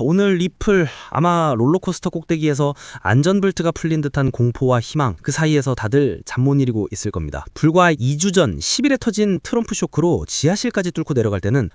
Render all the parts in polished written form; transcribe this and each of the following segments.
오늘 리플 아마 롤러코스터 꼭대기에서 안전벨트가 풀린 듯한 공포와 희망 그 사이에서 다들 잠 못 이루고 있을 겁니다. 불과 2주 전 10일에 터진 트럼프 쇼크로 지하실까지 뚫고 내려갈 때는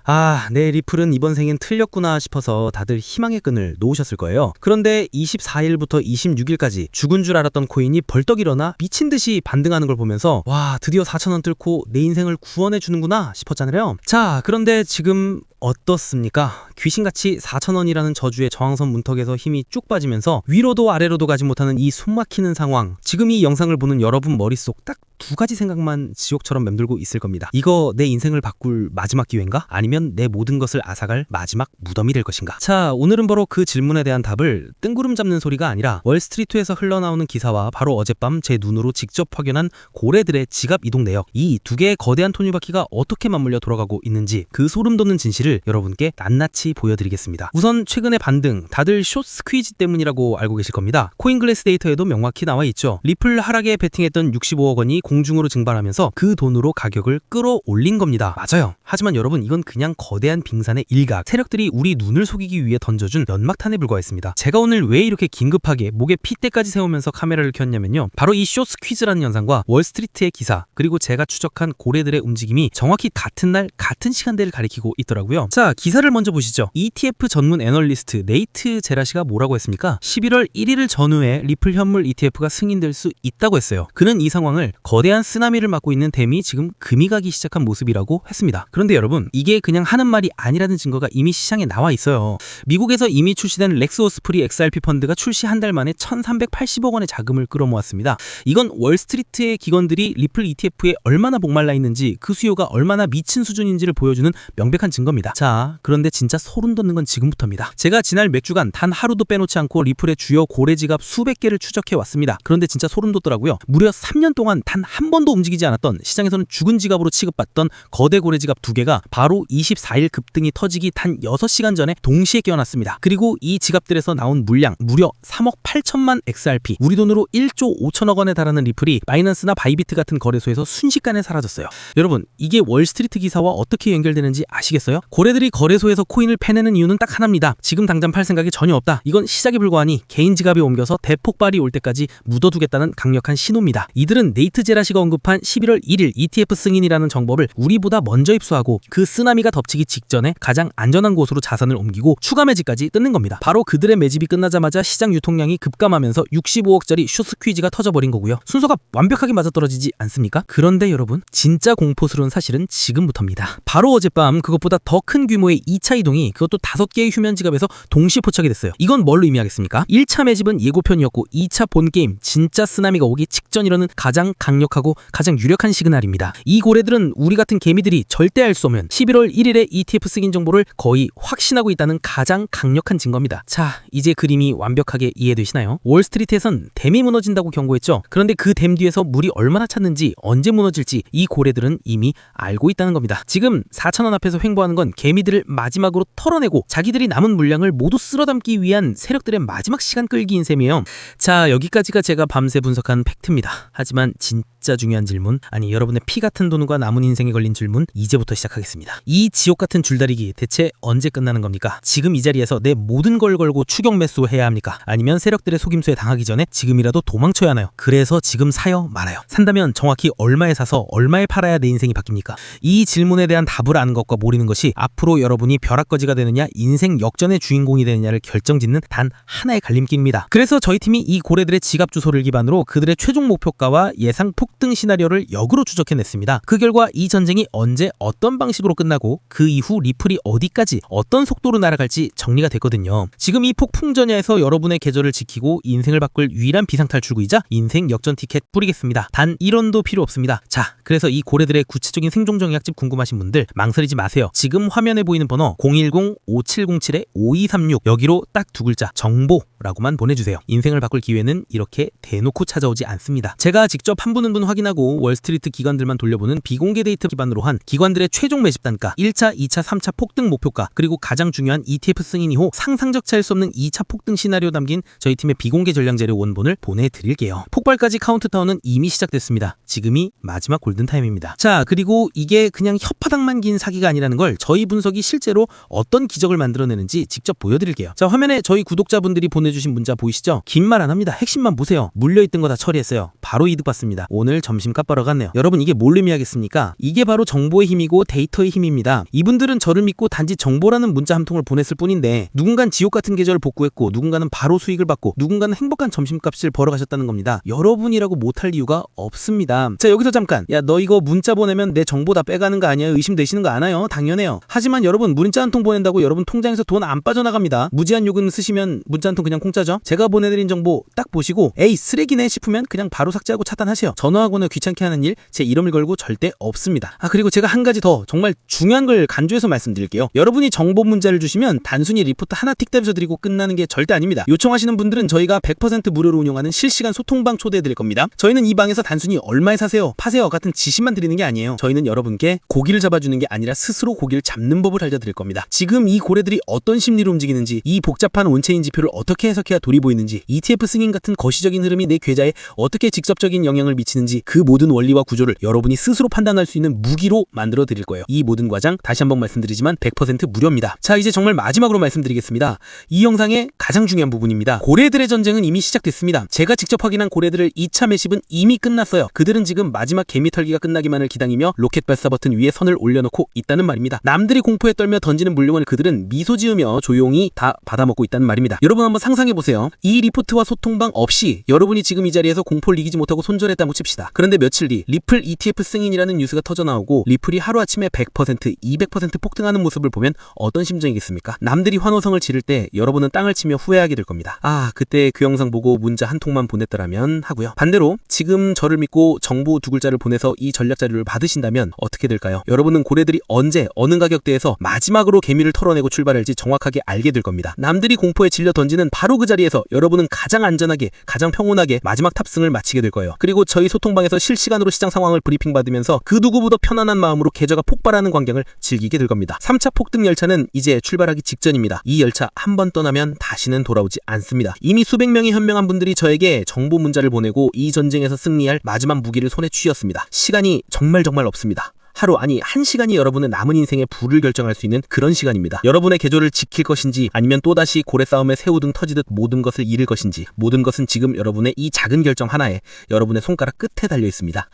내 리플은 이번 생엔 틀렸구나 싶어서 다들 희망의 끈을 놓으셨을 거예요. 그런데 24일부터 26일까지 죽은 줄 알았던 코인이 벌떡 일어나 미친 듯이 반등하는 걸 보면서 와, 드디어 4,000원 뚫고 내 인생을 구원해 주는구나 싶었잖아요. 자, 그런데 지금 어떻습니까? 귀신같이 4,000원이라는 저주의 저항선 문턱에서 힘이 쭉 빠지면서 위로도 아래로도 가지 못하는 이 숨막히는 상황, 지금 이 영상을 보는 여러분 머릿속 딱 두 가지 생각만 지옥처럼 맴돌고 있을 겁니다. 이거 내 인생을 바꿀 마지막 기회인가? 아니면 내 모든 것을 앗아갈 마지막 무덤이 될 것인가? 자, 오늘은 바로 그 질문에 대한 답을 뜬구름 잡는 소리가 아니라 월스트리트에서 흘러나오는 기사와 바로 어젯밤 제 눈으로 직접 확인한 고래들의 지갑 이동 내역, 이 두 개의 거대한 토니바퀴가 어떻게 맞물려 돌아가고 있는지 그 소름 돋는 진실을 여러분께 낱낱이 보여드리겠습니다. 우선 최근의 반등, 다들 숏 스퀴즈 때문이라고 알고 계실 겁니다. 코인글래스 데이터에도 명확히 나와 있죠. 리플 하락에 베팅했던 65억 원이 공중으로 증발하면서 그 돈으로 가격을 끌어올린 겁니다. 맞아요. 하지만 여러분, 이건 그냥 거대한 빙산의 일각, 세력들이 우리 눈을 속이기 위해 던져준 연막탄에 불과했습니다. 제가 오늘 왜 이렇게 긴급하게 목에 핏대까지 세우면서 카메라를 켰냐면요, 바로 이 숏 스퀴즈라는 현상과 월스트리트의 기사, 그리고 제가 추적한 고래들의 움직임이 정확히 같은 날 같은 시간대를 가리키고 있더라고요. 자, 기사를 먼저 보시죠. ETF 전문 애널리스트 네이트 제라시가 뭐라고 했습니까? 11월 1일을 전후에 리플 현물 ETF가 승인될 수 있다고 했어요. 그는 이 상황을 거대한 쓰나미를 맞고 있는 댐이 지금 금이 가기 시작한 모습이라고 했습니다. 그런데 여러분, 이게 그냥 하는 말이 아니라는 증거가 이미 시장에 나와 있어요. 미국에서 이미 출시된 렉스 오스프리 XRP 펀드가 출시 한 달 만에 1,380억 원의 자금을 끌어모았습니다. 이건 월스트리트의 기관들이 리플 ETF에 얼마나 목말라 있는지, 그 수요가 얼마나 미친 수준인지를 보여주는 명백한 증거입니다. 자, 그런데 진짜 소름 돋는 건 지금부터입니다. 제가 지난 몇 주간 단 하루도 빼놓지 않고 리플의 주요 고래 지갑 수백 개를 추적해 왔습니다. 그런데 진짜 소름 돋더라고요. 무려 3년 동안 단 한 번도 움직이지 않았던, 시장에서는 죽은 지갑으로 취급받던 거대 고래 지갑 두 개가 바로 24일 급등이 터지기 단 6시간 전에 동시에 깨어났습니다. 그리고 이 지갑들에서 나온 물량 무려 3억 8천만 XRP, 우리 돈으로 1조 5천억 원에 달하는 리플이 바이낸스나 바이비트 같은 거래소에서 순식간에 사라졌어요. 여러분, 이게 월스트리트 기사와 어떻게 연결되는지 아시겠어요? 고래들이 거래소에서 코인을 패내는 이유는 딱 하나입니다. 지금 당장 팔 생각이 전혀 없다. 이건 시작에 불과하니 개인 지갑에 옮겨서 대폭발이 올 때까지 묻어두겠다는 강력한 신호입니다. 이들은 네이트 제라시가 언급한 11월 1일 ETF 승인이라는 정보를 우리보다 먼저 입수하고 그 쓰나미가 덮치기 직전에 가장 안전한 곳으로 자산을 옮기고 추가 매집까지 뜯는 겁니다. 바로 그들의 매집이 끝나자마자 시장 유통량이 급감하면서 65억짜리 숏스퀴즈가 터져버린 거고요. 순서가 완벽하게 맞아떨어지지 않습니까? 그런데 여러분, 진짜 공포스러운 사실은 지금부터입니다. 바로 어젯밤 그것보다 더 큰 규모의 2차 이동이, 그것도 5개의 휴면 지갑에서 동시에 포착이 됐어요. 이건 뭘로 의미하겠습니까? 1차 매집은 예고편이었고 2차 본게임, 진짜 쓰나미가 오기 직전이라는 가장 강력하고 가장 유력한 시그널입니다. 이 고래들은 우리 같은 개미들이 절대 알 수 없는 11월 1일의 ETF 승인 정보를 거의 확신하고 있다는 가장 강력한 증거입니다. 자, 이제 그림이 완벽하게 이해되시나요? 월스트리트에선 댐이 무너진다고 경고했죠. 그런데 그 댐 뒤에서 물이 얼마나 찼는지, 언제 무너질지 이 고래들은 이미 알고 있다는 겁니다. 지금 4,000원 앞에서 횡보하는 건 개미들을 마지막으로 털어내고 자기들이 남은 물량을 모두 쓸어담기 위한 세력들의 마지막 시간 끌기인 셈이에요. 자, 여기까지가 제가 밤새 분석한 팩트입니다. 하지만 진짜 중요한 질문, 아니 여러분의 피 같은 돈과 남은 인생에 걸린 질문, 이제부터 시작하겠습니다. 이 지옥 같은 줄다리기 대체 언제 끝나는 겁니까? 지금 이 자리에서 내 모든 걸 걸고 추격 매수해야 합니까? 아니면 세력들의 속임수에 당하기 전에 지금이라도 도망쳐야 하나요? 그래서 지금 사요, 말아요? 산다면 정확히 얼마에 사서 얼마에 팔아야 내 인생이 바뀝니까? 이 질문에 대한 답을 아는 것과 모르는 것이 앞으로 여러분이 벼락거지가 되느냐, 인생 역전의 주인공이 되느냐를 결정짓는 단 하나의 갈림길입니다. 그래서 저희 팀이 이 고래들의 지갑 주소를 기반으로 그들의 최종 목표가와 예상 폭등 시나리오를 역으로 추적해냈습니다. 그 결과 이 전쟁이 언제 어떤 방식으로 끝나고 그 이후 리플이 어디까지 어떤 속도로 날아갈지 정리가 됐거든요. 지금 이 폭풍전야에서 여러분의 계절을 지키고 인생을 바꿀 유일한 비상탈출구이자 인생 역전 티켓 뿌리겠습니다. 단 1원도 필요 없습니다. 자, 그래서 이 고래들의 구체적인 생존 전략집 궁금하신 분들 망설이지 마세요. 지금 화면에 보이는 번호 010-5707-5236, 여기로 딱 두 글자 정보라고만 보내주세요. 인생을 바꿀 기회는 이렇게 대놓고 찾아오지 않습니다. 제가 직접 한 분 한 분 물건 확인하고 월스트리트 기관들만 돌려보는 비공개 데이터 기반으로 한 기관들의 최종 매집 단가, 1차, 2차, 3차 폭등 목표가, 그리고 가장 중요한 ETF 승인 이후 상상적치할 수 없는 2차 폭등 시나리오 담긴 저희 팀의 비공개 전략 자료 원본을 보내드릴게요. 폭발까지 카운트다운은 이미 시작됐습니다. 지금이 마지막 골든타임입니다. 자, 그리고 이게 그냥 혓바닥만 긴 사기가 아니라는 걸 저희 분석이 실제로 어떤 기적을 만들어내는지 직접 보여드릴게요. 자, 화면에 저희 구독자분들이 보내주신 문자 보이시죠? 긴 말 안 합니다. 핵심만 보세요. 물려있던 거 다 처리했어요. 바로 이득 봤습니다. 오늘 점심값 벌어갔네요. 여러분, 이게 뭘 의미하겠습니까? 이게 바로 정보의 힘이고 데이터의 힘입니다. 이분들은 저를 믿고 단지 정보라는 문자 한 통을 보냈을 뿐인데 누군가는 지옥 같은 계절을 복구했고 누군가는 바로 수익을 받고 누군가는 행복한 점심값을 벌어가셨다는 겁니다. 여러분이라고 못할 이유가 없습니다. 자, 여기서 잠깐, 야, 너 이거 문자 보내면 내 정보 다 빼가는 거 아니에요? 의심되시는 거 아나요? 당연해요. 하지만 여러분, 문자 한 통 보낸다고 여러분 통장에서 돈 안 빠져나갑니다. 무제한 요금 쓰시면 문자 한 통 그냥 공짜죠? 제가 보내드린 정보 딱 보시고 에이 쓰레기네 싶으면 그냥 바로 삭제하고 차단하세요. 전화하거나 귀찮게 하는 일 제 이름을 걸고 절대 없습니다. 그리고 제가 한 가지 더 정말 중요한 걸 간주해서 말씀드릴게요. 여러분이 정보 문자를 주시면 단순히 리포트 하나 틱 대서 드리고 끝나는 게 절대 아닙니다. 요청하시는 분들은 저희가 100% 무료로 운영하는 실시간 소통방 초대해드릴 겁니다. 저희는 이 방에서 단순히 얼마에 사세요, 파세요 같은 지시만 드리는 게 아니에요. 저희는 여러분께 고기를 잡아주는 게 아니라 스스로 고기를 잡는 법을 알려드릴 겁니다. 지금 이 고래들이 어떤 심리로 움직이는지, 이 복잡한 온체인 지표를 어떻게 해석해야 돌이 보이는지, ETF 승인 같은 거시적인 흐름이 내 계좌에 어떻게 직접적인 영향을 미치는지, 그 모든 원리와 구조를 여러분이 스스로 판단할 수 있는 무기로 만들어 드릴 거예요. 이 모든 과정 다시 한번 말씀드리지만 100% 무료입니다. 자, 이제 정말 마지막으로 말씀드리겠습니다. 이 영상의 가장 중요한 부분입니다. 고래들의 전쟁은 이미 시작됐습니다. 제가 직접 확인한 고래들을 2차 매집은 이미 끝났어요. 그들은 지금 마지막 개미 털기가 끝나기만을 기다리며 로켓 발사 버튼 위에 선을 올려놓고 있다는 말입니다. 남들이 공포에 떨며 던지는 물량을 그들은 미소 지으며 조용히 다 받아먹고 있다는 말입니다. 여러분 한번 상상해보세요. 이 리포트와 소통방 없이 여러분이 지금 이 자리에서 공포를 이기지 못하고 손절했다고 칩시다. 그런데 며칠 뒤 리플 ETF 승인이라는 뉴스가 터져나오고 리플이 하루아침에 100%, 200% 폭등하는 모습을 보면 어떤 심정이겠습니까? 남들이 환호성을 지를 때 여러분은 땅을 치며 후회하게 될 겁니다. 그때 그 영상 보고 문자 한 통만 보냈더라면 하고요. 반대로 지금 저를 믿고 정보 두 글자를 보내서 이 전략 자료를 받으신다면 어떻게 될까요? 여러분은 고래들이 언제 어느 가격대에서 마지막으로 개미를 털어내고 출발할지 정확하게 알게 될 겁니다. 남들이 공포에 질려 던지는 바로 그 자리에서 여러분은 가장 안전하게, 가장 평온하게 마지막 탑승을 마치게 될 거예요. 그리고 저희 소통방에서 실시간으로 시장 상황을 브리핑 받으면서 그 누구보다 편안한 마음으로 계좌가 폭발하는 광경을 즐기게 될 겁니다. 3차 폭등 열차는 이제 출발하기 직전입니다. 이 열차 한 번 떠나면 다시는 돌아오지 않습니다. 이미 수백 명이 현명한 분들이 저에게 정보 문자를 보내고 이 전쟁에서 승리할 마지막 무기를 손에 쥐었습니다. 시간이 정말 없습니다. 하루, 아니 1시간이 여러분의 남은 인생의 부를 결정할 수 있는 그런 시간입니다. 여러분의 계조를 지킬 것인지 아니면 또다시 고래 싸움에 새우등 터지듯 모든 것을 잃을 것인지, 모든 것은 지금 여러분의 이 작은 결정 하나에 여러분의 손가락 끝에 달려 있습니다.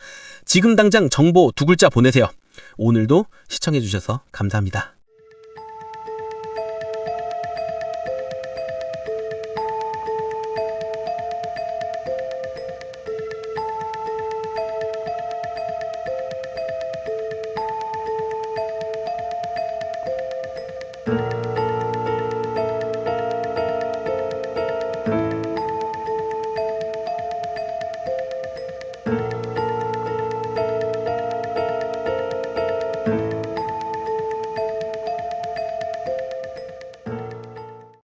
지금 당장 정보 두 글자 보내세요. 오늘도 시청해주셔서 감사합니다.